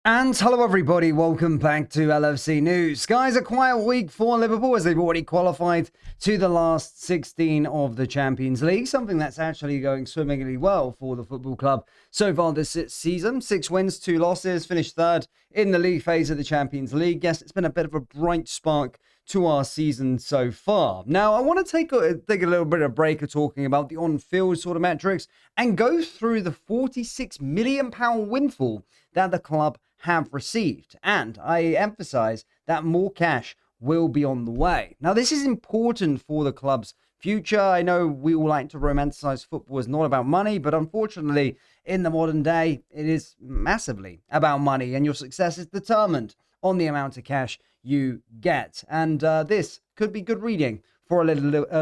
And hello everybody, welcome back to LFC News. Guys, a quiet week for Liverpool as they've already qualified to the last 16 of the Champions League, something that's actually going swimmingly well for the football club so far this season. 6 wins, 2 losses, finished third in the league phase of the Champions League. Yes, it's been a bit of a bright spark to our season so far. Now, I want to take a little bit of a break of talking about the on-field sort of metrics and go through the £46 million windfall that the club have received. And I emphasize that more cash will be on the way. Now, this is important for the club's future. I know we all like to romanticize football as not about money, but unfortunately, in the modern day, it is massively about money, and your success is determined on the amount of cash you get. And this could be good reading for a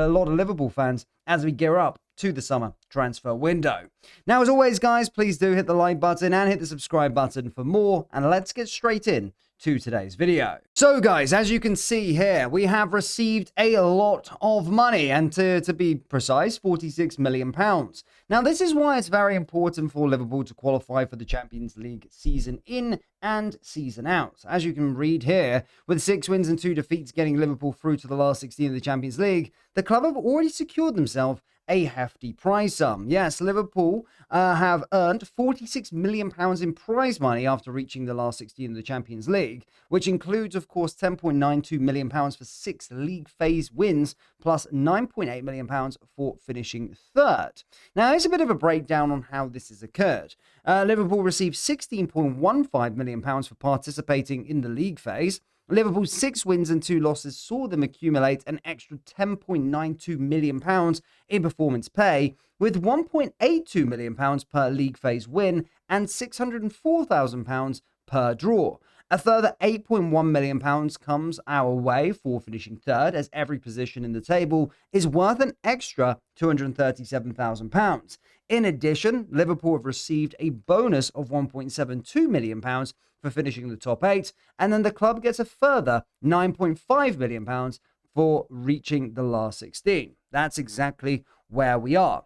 lot of Liverpool fans as we gear up to the summer transfer window. Now, as always, guys, please do hit the like button and hit the subscribe button for more, and let's get straight in to today's video. So guys, as you can see here, we have received a lot of money, and to be precise, £46 million. Now, this is why it's very important for Liverpool to qualify for the Champions League season in and season out. As you can read here, with 6 wins and 2 defeats getting Liverpool through to the last 16 of the Champions League, the club have already secured themselves a hefty prize sum. Yes, Liverpool have earned £46 million in prize money after reaching the last 16 of the Champions League, which includes, of course, £10.92 million for 6 league phase wins, plus £9.8 million for finishing third. Now, there's a bit of a breakdown on how this has occurred. Liverpool received £16.15 million for participating in the league phase. Liverpool's 6 wins and 2 losses saw them accumulate an extra £10.92 million in performance pay, with £1.82 million per league phase win and £604,000 per draw. A further £8.1 million comes our way for finishing third, as every position in the table is worth an extra £237,000. In addition, Liverpool have received a bonus of £1.72 million for finishing the top 8, and then the club gets a further £9.5 million for reaching the last 16. That's exactly where we are.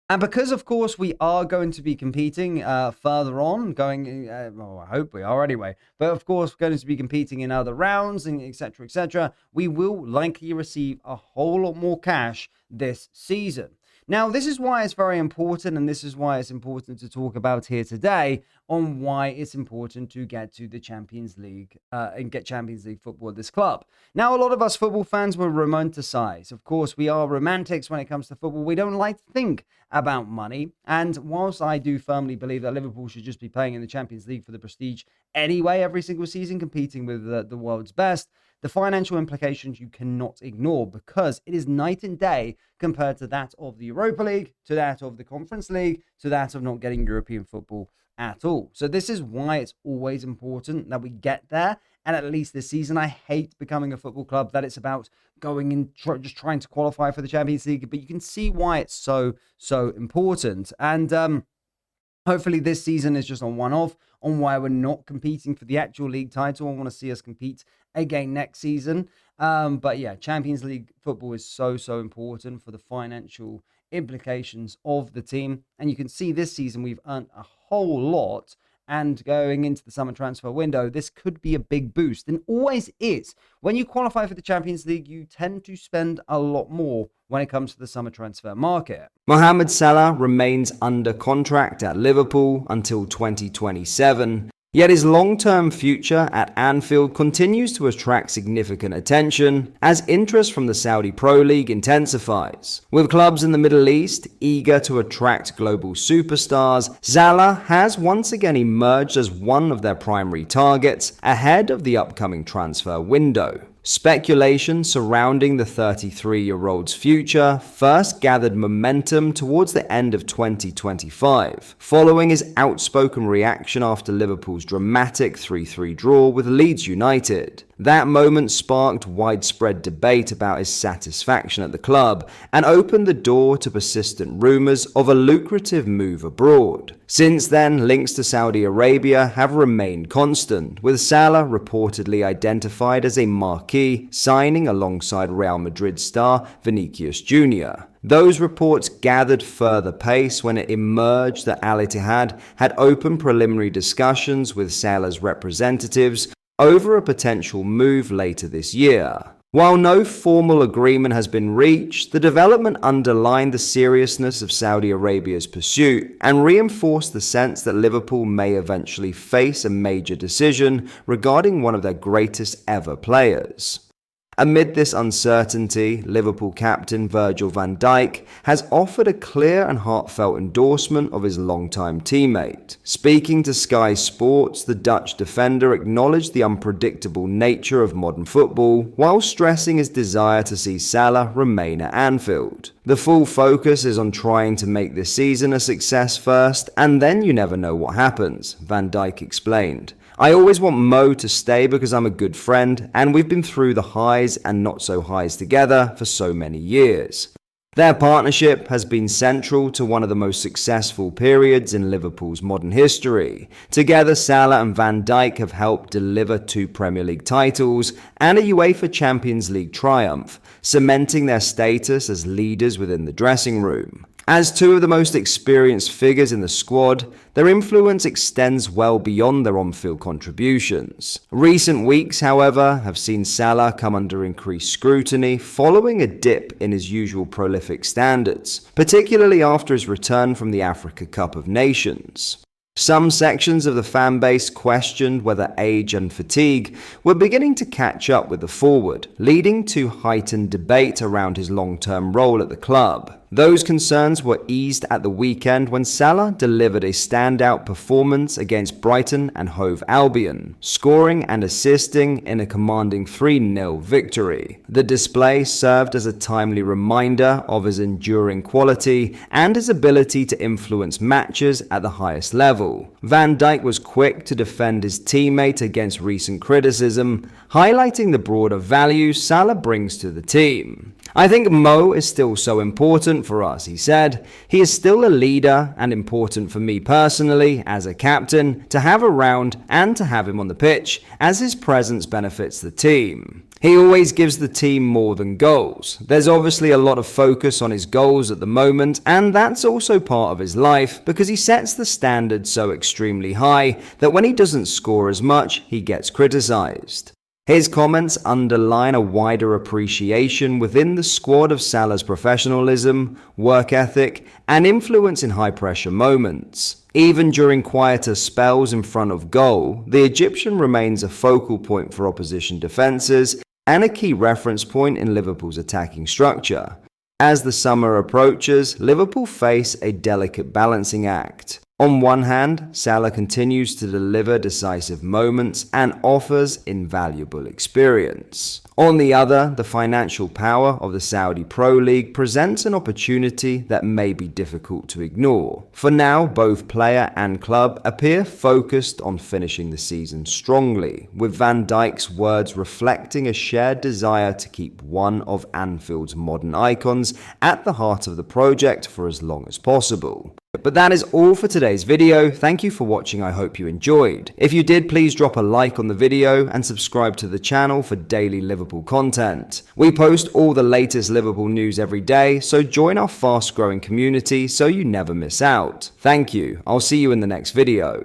And because, of course, we are going to be competing further on, I hope we are anyway, but of course, going to be competing in other rounds, and etc., we will likely receive a whole lot more cash this season. Now, this is why it's very important, and this is why it's important to talk about here today on why it's important to get to the Champions League and get Champions League football at this club. Now, a lot of us football fans will romanticize. Of course, we are romantics when it comes to football. We don't like to think about money. And whilst I do firmly believe that Liverpool should just be playing in the Champions League for the prestige anyway, every single season, competing with the world's best, the financial implications you cannot ignore, because it is night and day compared to that of the Europa League, to that of the Conference League, to that of not getting European football at all. So this is why it's always important that we get there. And at least this season, I hate becoming a football club that it's about going and just trying to qualify for the Champions League. But you can see why it's so important. And hopefully this season is just a one-off on why we're not competing for the actual league title. I want to see us compete again next season. But yeah, Champions League football is so important for the financial implications of the team. And you can see this season we've earned a whole lot. And going into the summer transfer window, this could be a big boost, and always is. When you qualify for the Champions League, you tend to spend a lot more when it comes to the summer transfer market. Mohamed Salah remains under contract at Liverpool until 2027. Yet his long-term future at Anfield continues to attract significant attention as interest from the Saudi Pro League intensifies. With clubs in the Middle East eager to attract global superstars, Salah has once again emerged as one of their primary targets ahead of the upcoming transfer window. Speculation surrounding the 33-year-old's future first gathered momentum towards the end of 2025, following his outspoken reaction after Liverpool's dramatic 3-3 draw with Leeds United. That moment sparked widespread debate about his satisfaction at the club and opened the door to persistent rumours of a lucrative move abroad. Since then, links to Saudi Arabia have remained constant, with Salah reportedly identified as a marquee signing alongside Real Madrid star Vinicius Jr. Those reports gathered further pace when it emerged that Al Ittihad had opened preliminary discussions with Salah's representatives over a potential move later this year. While no formal agreement has been reached, the development underlined the seriousness of Saudi Arabia's pursuit and reinforced the sense that Liverpool may eventually face a major decision regarding one of their greatest ever players. Amid this uncertainty, Liverpool captain Virgil van Dijk has offered a clear and heartfelt endorsement of his longtime teammate. Speaking to Sky Sports, the Dutch defender acknowledged the unpredictable nature of modern football while stressing his desire to see Salah remain at Anfield. The full focus is on trying to make this season a success first, and then you never know what happens, Van Dijk explained. I always want Mo to stay because I'm a good friend, and we've been through the highs and not so highs together for so many years. Their partnership has been central to one of the most successful periods in Liverpool's modern history. Together, Salah and Van Dijk have helped deliver 2 Premier League titles and a UEFA Champions League triumph, cementing their status as leaders within the dressing room. As 2 of the most experienced figures in the squad, their influence extends well beyond their on-field contributions. Recent weeks, however, have seen Salah come under increased scrutiny following a dip in his usual prolific standards, particularly after his return from the Africa Cup of Nations. Some sections of the fan base questioned whether age and fatigue were beginning to catch up with the forward, leading to heightened debate around his long-term role at the club. Those concerns were eased at the weekend when Salah delivered a standout performance against Brighton and Hove Albion, scoring and assisting in a commanding 3-0 victory. The display served as a timely reminder of his enduring quality and his ability to influence matches at the highest level. Van Dijk was quick to defend his teammate against recent criticism, highlighting the broader values Salah brings to the team. I think Mo is still so important for us, he said. He is still a leader and important for me personally as a captain to have around and to have him on the pitch, as his presence benefits the team. He always gives the team more than goals. There's obviously a lot of focus on his goals at the moment, and that's also part of his life because he sets the standard so extremely high that when he doesn't score as much, he gets criticized. His comments underline a wider appreciation within the squad of Salah's professionalism, work ethic, and influence in high-pressure moments. Even during quieter spells in front of goal, the Egyptian remains a focal point for opposition defences and a key reference point in Liverpool's attacking structure. As the summer approaches, Liverpool face a delicate balancing act. On one hand, Salah continues to deliver decisive moments and offers invaluable experience. On the other, the financial power of the Saudi Pro League presents an opportunity that may be difficult to ignore. For now, both player and club appear focused on finishing the season strongly, with Van Dijk's words reflecting a shared desire to keep one of Anfield's modern icons at the heart of the project for as long as possible. But that is all for today's video. Thank you for watching. I hope you enjoyed. If you did, please drop a like on the video and subscribe to the channel for daily Liverpool content. We post all the latest Liverpool news every day, so join our fast-growing community so you never miss out. Thank you. I'll see you in the next video.